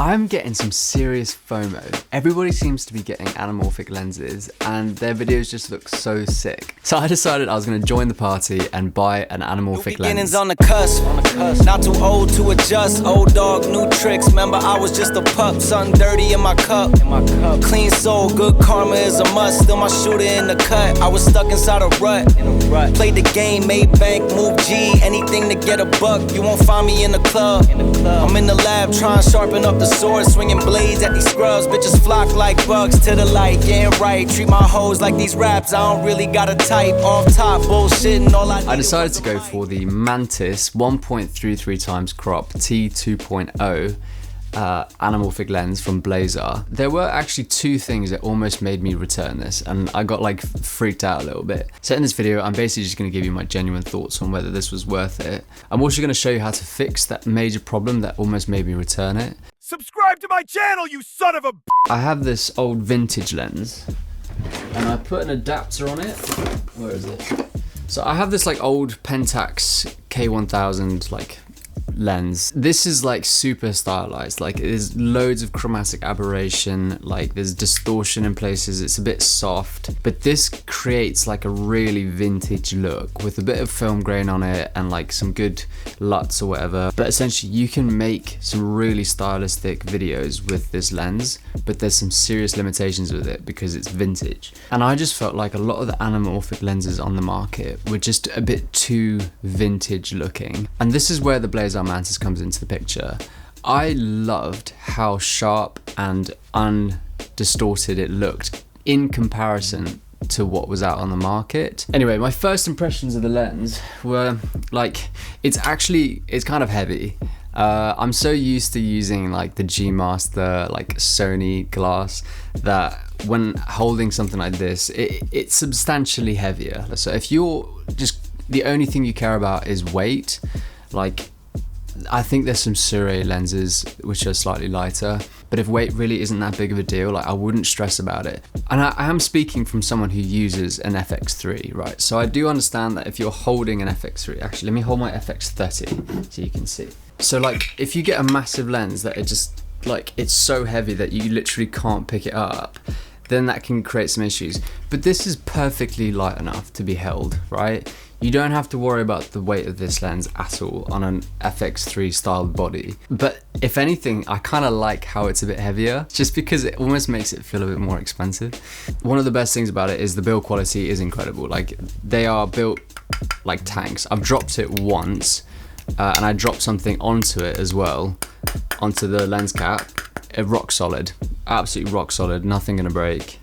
I'm getting some serious FOMO. Everybody seems to be getting anamorphic lenses and their videos just look so sick. So I decided I was going to join the party and buy an anamorphic lens. On the cusp. Not too old to adjust. Old dog, new tricks. Remember I was just a pup. Something dirty in my cup. Clean soul, good karma is a must. Still my shooter in the cut. I was stuck inside a rut. Played the game, made bank, move G. Anything to get a buck. You won't find me in the club. I'm in the lab trying to sharpen up the sword, swinging blades at these scrubs. Bitches flock like bugs to the light, getting right. Treat my hoes like these raps, I don't really got a type. Off top, bullshitting all I decided to go for the Mantis 1.33 times crop T2.0 anamorphic lens from Blazar. There were actually two things that almost made me return this, and I got like freaked out a little bit. So in this video, I'm basically just going to give you my genuine thoughts on whether this was worth it. I'm also going to show you how to fix that major problem that almost made me return it. Subscribe to my channel, you son of a b****. I have this old vintage lens, and I put an adapter on it. Where is it? So I have this like old Pentax K1000 like lens. This is like super stylized, like there's loads of chromatic aberration, like there's distortion in places, it's a bit soft, but this creates like a really vintage look with a bit of film grain on it and like some good LUTs or whatever. But essentially you can make some really stylistic videos with this lens, but there's some serious limitations with it because it's vintage. And I just felt like a lot of the anamorphic lenses on the market were just a bit too vintage looking. And this is where the Blazar Mantis comes into the picture. I loved how sharp and undistorted it looked in comparison to what was out on the market. Anyway, my first impressions of the lens were like, it's kind of heavy. I'm so used to using like the G Master, like Sony glass, that when holding something like this, it's substantially heavier. So if you're just, the only thing you care about is weight, like I think there's some Sure lenses which are slightly lighter, but if weight really isn't that big of a deal, like I wouldn't stress about it. And I am speaking from someone who uses an FX3, right? So I do understand that if you're holding an FX3, actually let me hold my FX30 so you can see. So like if you get a massive lens that it just like, it's so heavy that you literally can't pick it up, then that can create some issues. But this is perfectly light enough to be held, right? You don't have to worry about the weight of this lens at all on an FX3 styled body. But if anything, I kind of like how it's a bit heavier, just because it almost makes it feel a bit more expensive. One of the best things about it is the build quality is incredible. Like they are built like tanks. I've dropped it once and I dropped something onto it as well, onto the lens cap. Rock solid, absolutely rock solid, nothing gonna break.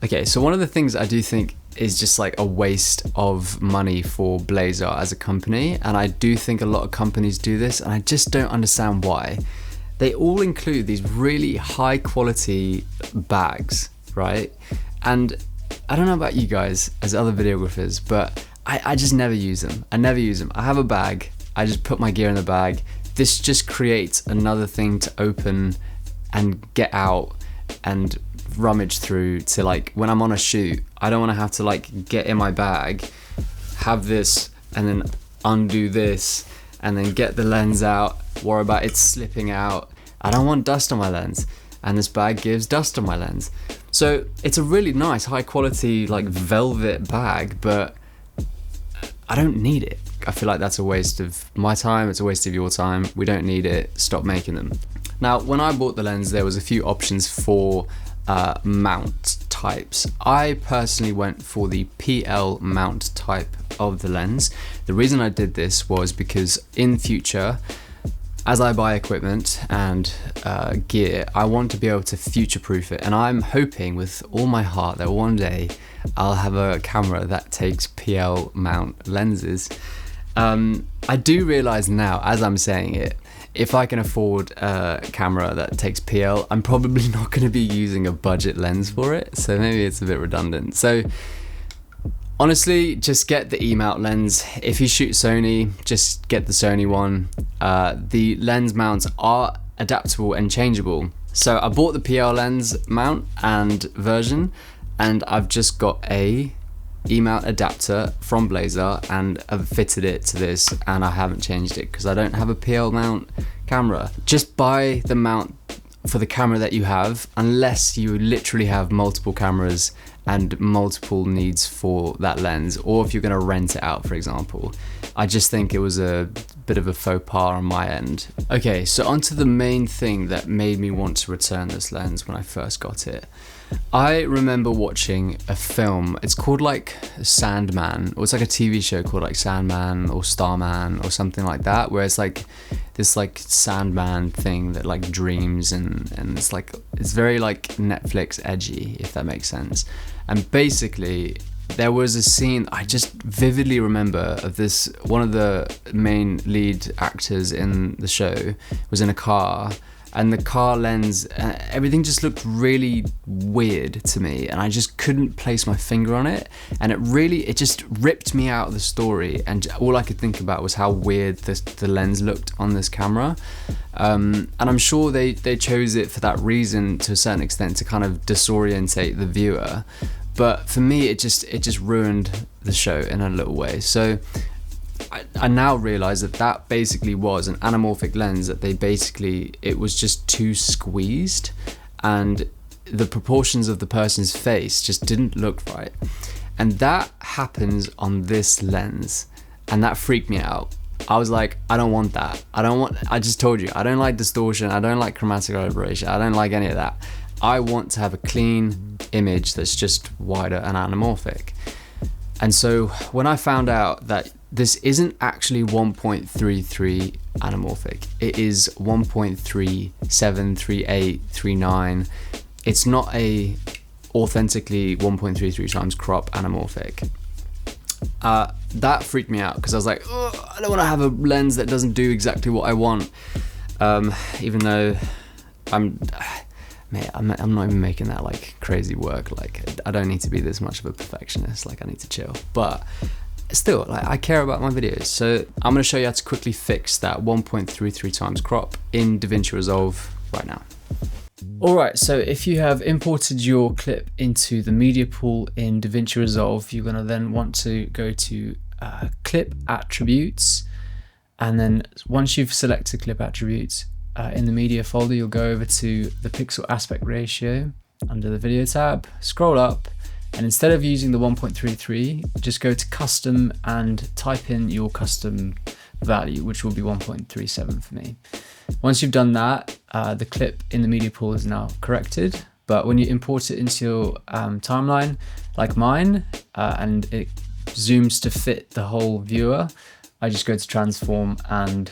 Okay, so one of the things I do think is just like a waste of money for Blazar as a company, and I do think a lot of companies do this, and I just don't understand why. They all include these really high quality bags, right? And I don't know about you guys as other videographers, but I just never use them. I never use them. I have a bag, I just put my gear in the bag. This just creates another thing to open and get out and rummage through to, like when I'm on a shoot, I don't want to have to like get in my bag, have this and then undo this and then get the lens out, worry about it slipping out. I don't want dust on my lens, and this bag gives dust on my lens. So it's a really nice high quality like velvet bag, but I don't need it. I feel like that's a waste of my time, it's a waste of your time. We don't need it, stop making them. Now when I bought the lens, there was a few options for mount types. I personally went for the PL mount type of the lens. The reason I did this was because in future, as I buy equipment and gear, I want to be able to future-proof it, and I'm hoping with all my heart that one day I'll have a camera that takes PL mount lenses. I do realize now, as I'm saying it, if I can afford a camera that takes PL, I'm probably not going to be using a budget lens for it, so maybe it's a bit redundant. So honestly, just get the E-mount lens. If you shoot Sony, just get the Sony one. The lens mounts are adaptable and changeable. So I bought the PL lens mount and version, and I've just got a E-mount adapter from Blazar and I've fitted it to this, and I haven't changed it because I don't have a PL mount camera. Just buy the mount for the camera that you have, unless you literally have multiple cameras and multiple needs for that lens, or if you're going to rent it out, for example. I just think it was a bit of a faux pas on my end. Okay, so onto the main thing that made me want to return this lens when I first got it. I remember watching a film, it's called like Sandman, or it's like a TV show called like Sandman or Starman or something like that, where it's like this like Sandman thing that like dreams, and it's like, it's very like Netflix edgy, if that makes sense. And basically there was a scene I just vividly remember of this, one of the main lead actors in the show was in a car, and the car lens, everything just looked really weird to me, and I just couldn't place my finger on it, and it just ripped me out of the story, and all I could think about was how weird the lens looked on this camera. And I'm sure they chose it for that reason to a certain extent, to kind of disorientate the viewer, but for me it just ruined the show in a little way. So I now realize that basically was an anamorphic lens, that it was just too squeezed, and the proportions of the person's face just didn't look right. And that happens on this lens, and that freaked me out. I was like, I don't want that. I just told you, I don't like distortion, I don't like chromatic aberration, I don't like any of that. I want to have a clean image that's just wider and anamorphic. And so when I found out that this isn't actually 1.33 anamorphic, it is 1.37, 38, 39. It's not a authentically 1.33 times crop anamorphic. That freaked me out, because I was like, oh, I don't want to have a lens that doesn't do exactly what I want. Even though I'm not even making that like crazy work. Like, I don't need to be this much of a perfectionist. Like, I need to chill. But still, like, I care about my videos. So I'm gonna show you how to quickly fix that 1.33 times crop in DaVinci Resolve right now. Alright, so if you have imported your clip into the media pool in DaVinci Resolve, you're gonna then want to go to clip attributes, and then once you've selected clip attributes, in the media folder, you'll go over to the pixel aspect ratio under the video tab, scroll up, and instead of using the 1.33, just go to custom and type in your custom value, which will be 1.37 for me. Once you've done that, the clip in the media pool is now corrected, but when you import it into your timeline, like mine, and it zooms to fit the whole viewer, I just go to transform and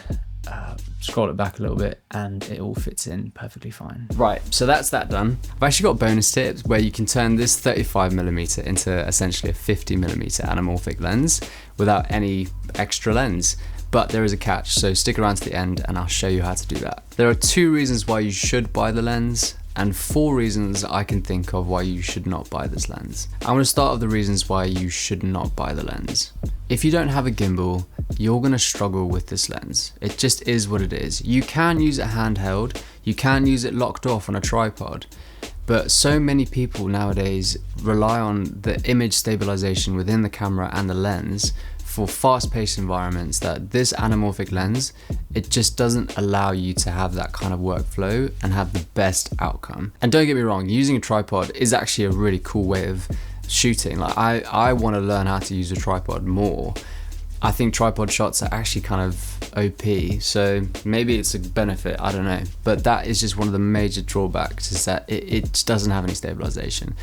scroll it back a little bit, and it all fits in perfectly fine. Right, so that's that done. I've actually got bonus tips where you can turn this 35mm into essentially a 50mm anamorphic lens without any extra lens. But there is a catch, so stick around to the end and I'll show you how to do that. There are 2 reasons why you should buy the lens, and 4 reasons I can think of why you should not buy this lens. I'm going to start with the reasons why you should not buy the lens. If you don't have a gimbal, you're going to struggle with this lens. It just is what it is. You can use it handheld, you can use it locked off on a tripod, but so many people nowadays rely on the image stabilization within the camera and the lens for fast-paced environments that this anamorphic lens, it just doesn't allow you to have that kind of workflow and have the best outcome. And don't get me wrong, using a tripod is actually a really cool way of shooting. Like, I want to learn how to use a tripod more. I think tripod shots are actually kind of OP, so maybe it's a benefit, I don't know. But that is just one of the major drawbacks, is that it just doesn't have any stabilization.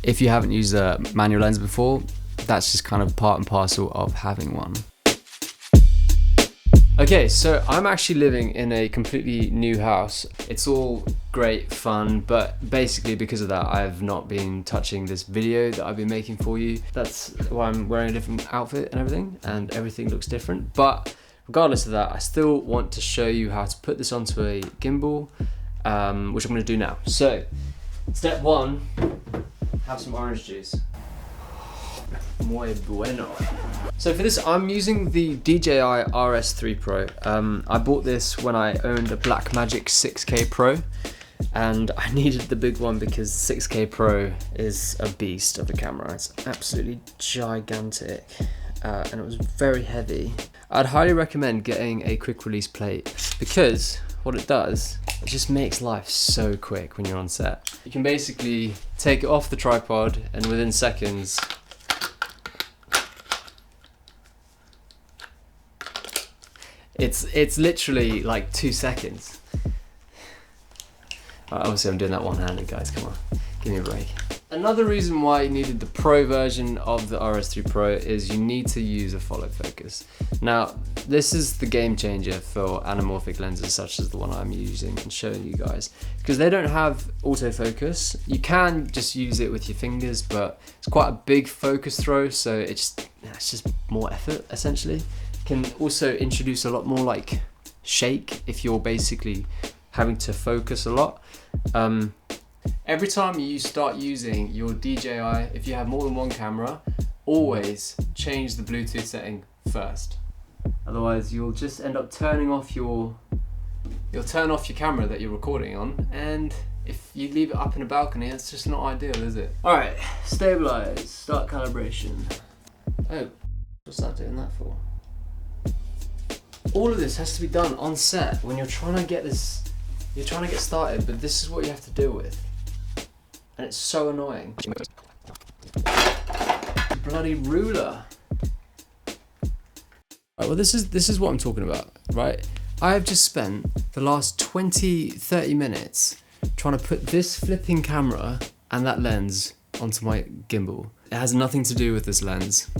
If you haven't used a manual lens before, that's just kind of part and parcel of having one. Okay, so I'm actually living in a completely new house. It's all great fun, but basically because of that, I've not been touching this video that I've been making for you. That's why I'm wearing a different outfit and everything looks different. But regardless of that, I still want to show you how to put this onto a gimbal, which I'm gonna do now. So, step 1, have some orange juice. Muy bueno. So for this, I'm using the DJI RS3 Pro. I bought this when I owned a Blackmagic 6K Pro. and I needed the big one because 6K Pro is a beast of a camera. It's absolutely gigantic, and it was very heavy. I'd highly recommend getting a quick release plate because what it does, it just makes life so quick when you're on set. You can basically take it off the tripod and within seconds, it's literally like 2 seconds. Obviously I'm doing that one-handed, guys, come on, give me a break. Another reason why you needed the Pro version of the RS3 Pro is you need to use a follow focus. Now, this is the game changer for anamorphic lenses such as the one I'm using and showing you guys, because they don't have autofocus. You can just use it with your fingers, but it's quite a big focus throw, so it's just more effort, essentially. Can also introduce a lot more like shake if you're basically having to focus a lot. Every time you start using your DJI, if you have more than one camera, always change the Bluetooth setting first. Otherwise you'll just end up turning off you'll turn off your camera that you're recording on, and if you leave it up in a balcony, it's just not ideal, is it? Alright, stabilize, start calibration. Oh, what's that doing that for? All of this has to be done on set when you're trying to get started, but this is what you have to deal with. And it's so annoying. Bloody ruler. Right, well this is what I'm talking about, right? I have just spent the last 20-30 minutes trying to put this flipping camera and that lens onto my gimbal. It has nothing to do with this lens,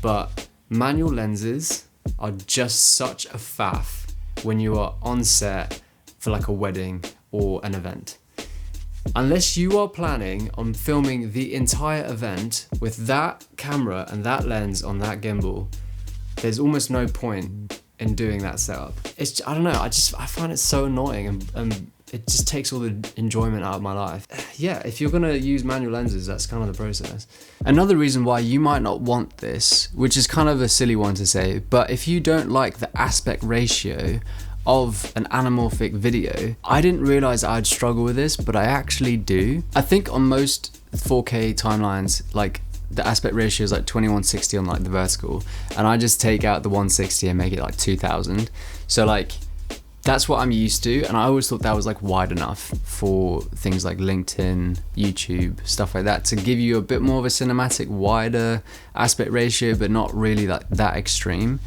but manual lenses are just such a faff when you are on set for like a wedding or an event. Unless you are planning on filming the entire event with that camera and that lens on that gimbal, there's almost no point in doing that setup. I don't know, I find it so annoying, and it just takes all the enjoyment out of my life. Yeah, if you're gonna use manual lenses, that's kind of the process. Another reason why you might not want this, which is kind of a silly one to say, but if you don't like the aspect ratio of an anamorphic video, I didn't realize I'd struggle with this, but I actually do. I think on most 4K timelines, like the aspect ratio is like 2160 on like the vertical, and I just take out the 160 and make it like 2000. So like that's what I'm used to, and I always thought that was like wide enough for things like LinkedIn, YouTube, stuff like that, to give you a bit more of a cinematic, wider aspect ratio, but not really like that extreme.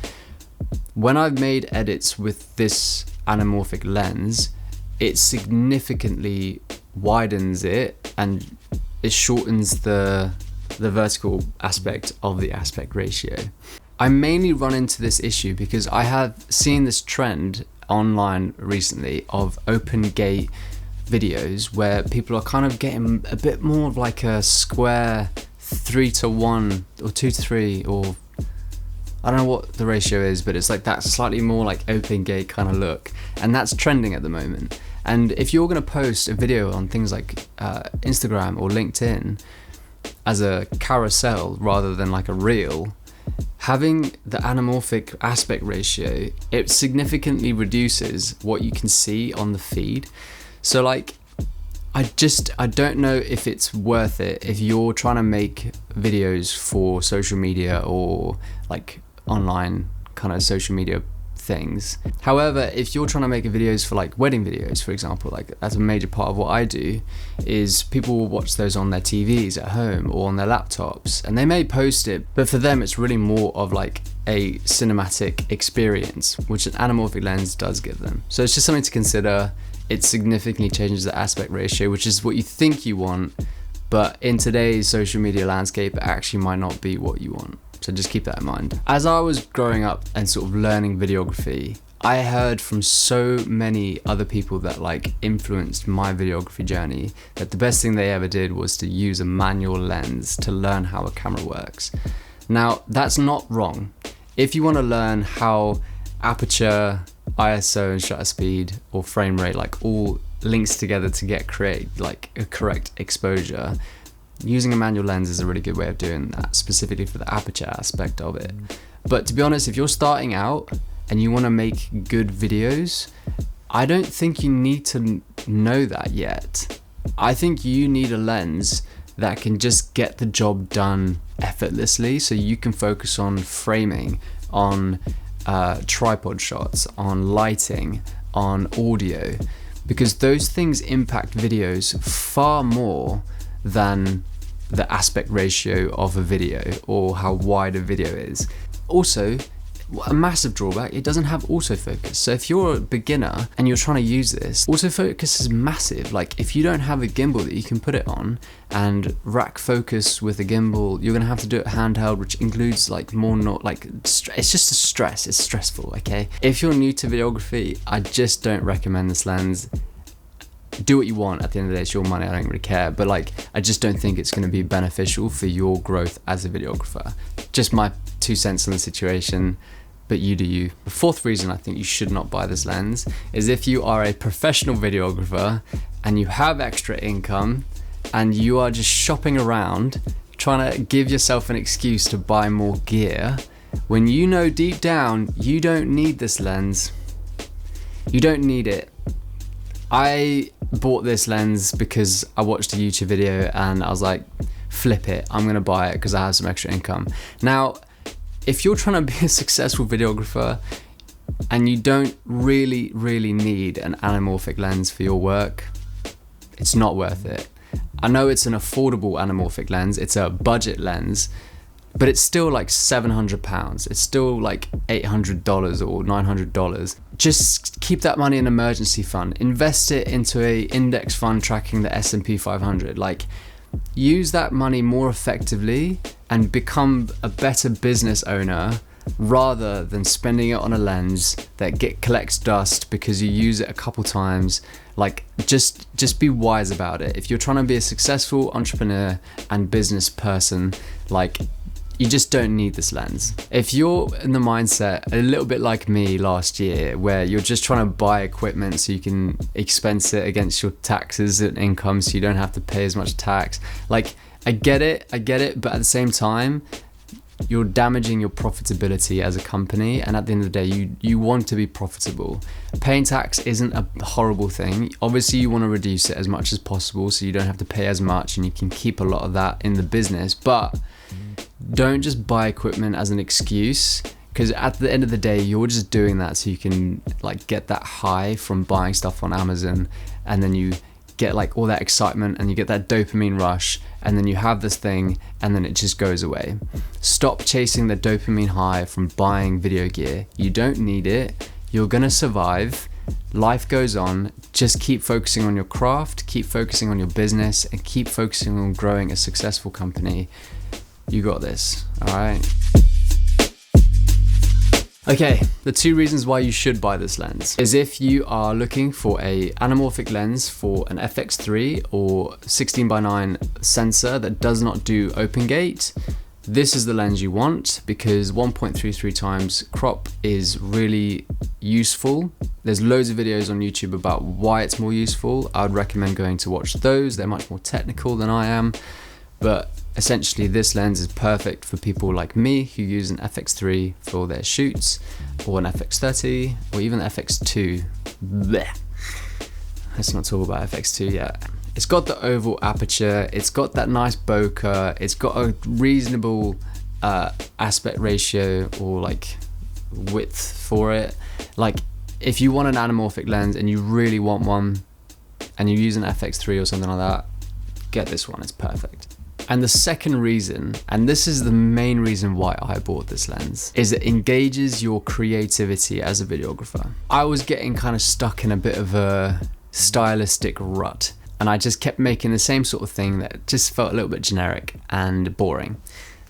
When I've made edits with this anamorphic lens, it significantly widens it and it shortens the vertical aspect of the aspect ratio. I mainly run into this issue because I have seen this trend online recently of open gate videos where people are kind of getting a bit more of like a square 3:1 or 2:3, or I don't know what the ratio is, but it's like that slightly more like open gate kind of look, and that's trending at the moment. And if you're going to post a video on things like Instagram or LinkedIn as a carousel rather than like a reel, having the anamorphic aspect ratio, it significantly reduces what you can see on the feed. So like I don't know if it's worth it if you're trying to make videos for social media or like online kind of social media things. However, if you're trying to make videos for like wedding videos, for example, like that's a major part of what I do, is people will watch those on their TVs at home or on their laptops, and they may post it, but for them it's really more of like a cinematic experience, which an anamorphic lens does give them. So it's just something to consider. It significantly changes the aspect ratio, which is what you think you want, but in today's social media landscape, it actually might not be what you want. So just keep that in mind. As I was growing up and sort of learning videography, I heard from so many other people that like influenced my videography journey that the best thing they ever did was to use a manual lens to learn how a camera works. Now, that's not wrong. If you want to learn how aperture, ISO and shutter speed or frame rate like all links together to create like a correct exposure, using a manual lens is a really good way of doing that, specifically for the aperture aspect of it. But to be honest, if you're starting out and you want to make good videos, I don't think you need to know that yet. I think you need a lens that can just get the job done effortlessly, so you can focus on framing, on tripod shots, on lighting, on audio, because those things impact videos far more than the aspect ratio of a video or how wide a video is. Also, a massive drawback, it doesn't have autofocus. So if you're a beginner and you're trying to use this, autofocus is massive. Like if you don't have a gimbal that you can put it on and rack focus with a gimbal, you're gonna have to do it handheld, which includes like it's just a stress, it's stressful, okay? If you're new to videography, I just don't recommend this lens. Do what you want, at the end of the day, it's your money, I don't really care, but like, I just don't think it's gonna be beneficial for your growth as a videographer. Just my 2 cents on the situation, but you do you. The fourth reason I think you should not buy this lens is if you are a professional videographer and you have extra income and you are just shopping around trying to give yourself an excuse to buy more gear, when you know deep down you don't need this lens. You don't need it. I bought this lens because I watched a YouTube video and I was like, flip it, I'm gonna buy it because I have some extra income. Now, if you're trying to be a successful videographer and you don't really need an anamorphic lens for your work, it's not worth it. I know it's an affordable anamorphic lens, it's a budget lens, but it's still like £700. It's still like $800 or $900. Just keep that money in an emergency fund. Invest it into a index fund tracking the S&P 500. Like, use that money more effectively and become a better business owner rather than spending it on a lens that collects dust because you use it a couple times. Like, just be wise about it. If you're trying to be a successful entrepreneur and business person, like, you just don't need this lens. If you're in the mindset a little bit like me last year, where you're just trying to buy equipment so you can expense it against your taxes and income so you don't have to pay as much tax, like, I get it, but at the same time, you're damaging your profitability as a company, and at the end of the day, you want to be profitable. Paying tax isn't a horrible thing. Obviously, you want to reduce it as much as possible so you don't have to pay as much and you can keep a lot of that in the business, but don't just buy equipment as an excuse, because at the end of the day, you're just doing that so you can like get that high from buying stuff on Amazon, and then you get like all that excitement and you get that dopamine rush, and then you have this thing and then it just goes away. Stop chasing the dopamine high from buying video gear. You don't need it. You're gonna survive. Life goes on. Just keep focusing on your craft, keep focusing on your business, and keep focusing on growing a successful company. You got this, all right? Okay, the 2 reasons why you should buy this lens is if you are looking for a anamorphic lens for an FX3 or 16:9 sensor that does not do open gate. This is the lens you want because 1.33 times crop is really useful. There's loads of videos on YouTube about why it's more useful. I would recommend going to watch those. They're much more technical than I am, but essentially this lens is perfect for people like me who use an FX3 for their shoots, or an FX30, or even FX2. Blech. Let's not talk about FX2 yet. It's got the oval aperture, it's got that nice bokeh, it's got a reasonable aspect ratio or like width for it. Like, if you want an anamorphic lens and you really want one and you use an FX3 or something like that, get this one, it's perfect. And the second reason, and this is the main reason why I bought this lens, is it engages your creativity as a videographer. I was getting kind of stuck in a bit of a stylistic rut, and I just kept making the same sort of thing that just felt a little bit generic and boring.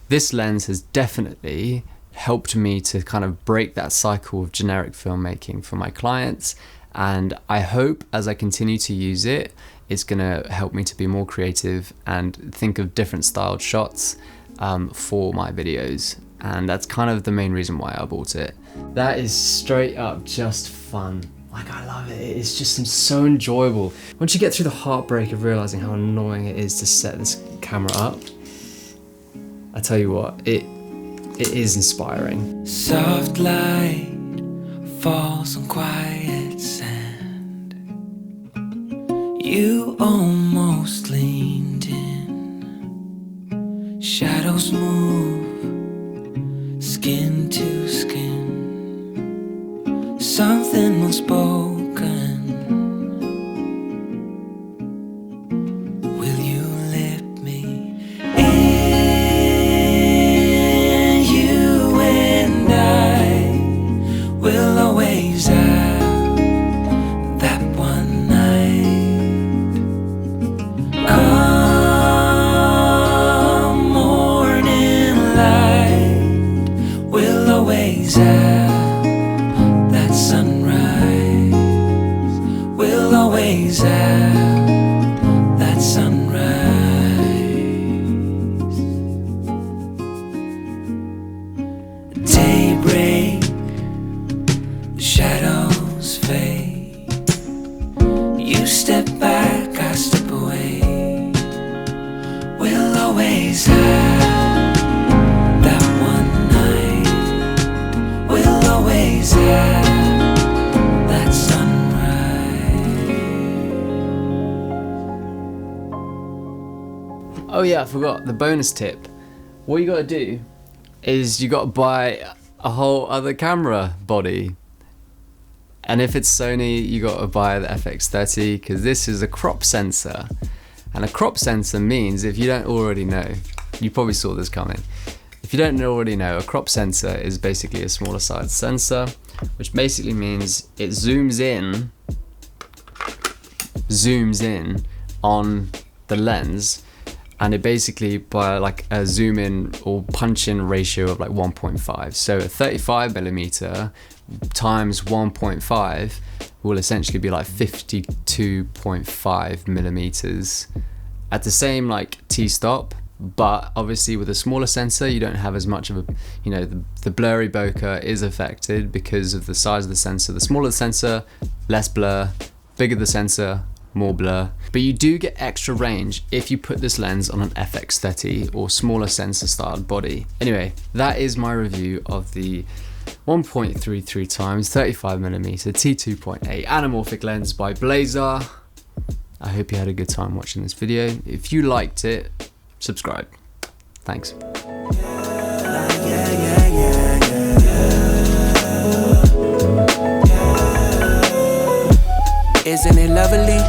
This lens has definitely helped me to kind of break that cycle of generic filmmaking for my clients, and I hope as I continue to use it, it's gonna help me to be more creative and think of different styled shots for my videos. And that's kind of the main reason why I bought it. That is straight up just fun. Like, I love it. It's just so enjoyable. Once you get through the heartbreak of realizing how annoying it is to set this camera up, I tell you what, it is inspiring. Soft light falls on quiet sand. You almost leaned in. Shadows move, skin to skin. Something unspoken. Will you let me in? You and I will always have that one night. Come morning light, we'll always have that sunrise. We'll always have that sunrise. Daybreak, the shadows fade. You step back, I step away. We'll always have that one night. We'll always have that sunrise. Oh yeah, I forgot the bonus tip. What you gotta do is you gotta buy a whole other camera body. And if it's Sony, you gotta buy the FX3 because this is a crop sensor. And a crop sensor means, if you don't already know, you probably saw this coming. If you don't already know, a crop sensor is basically a smaller size sensor, which basically means it zooms in on the lens, and it basically by like a zoom in or punch in ratio of like 1.5. So a 35mm times 1.5 will essentially be like 52.5mm at the same like t-stop. But obviously with a smaller sensor, you don't have as much of a, you know, the blurry bokeh is affected because of the size of the sensor. The smaller the sensor, less blur. Bigger the sensor, more blur. But you do get extra range if you put this lens on an FX3 or smaller sensor styled body. Anyway, that is my review of the 1.33 times 35mm t2.8 anamorphic lens by Blazar. I hope you had a good time watching this video. If you liked it, subscribe. Thanks. Isn't it lovely?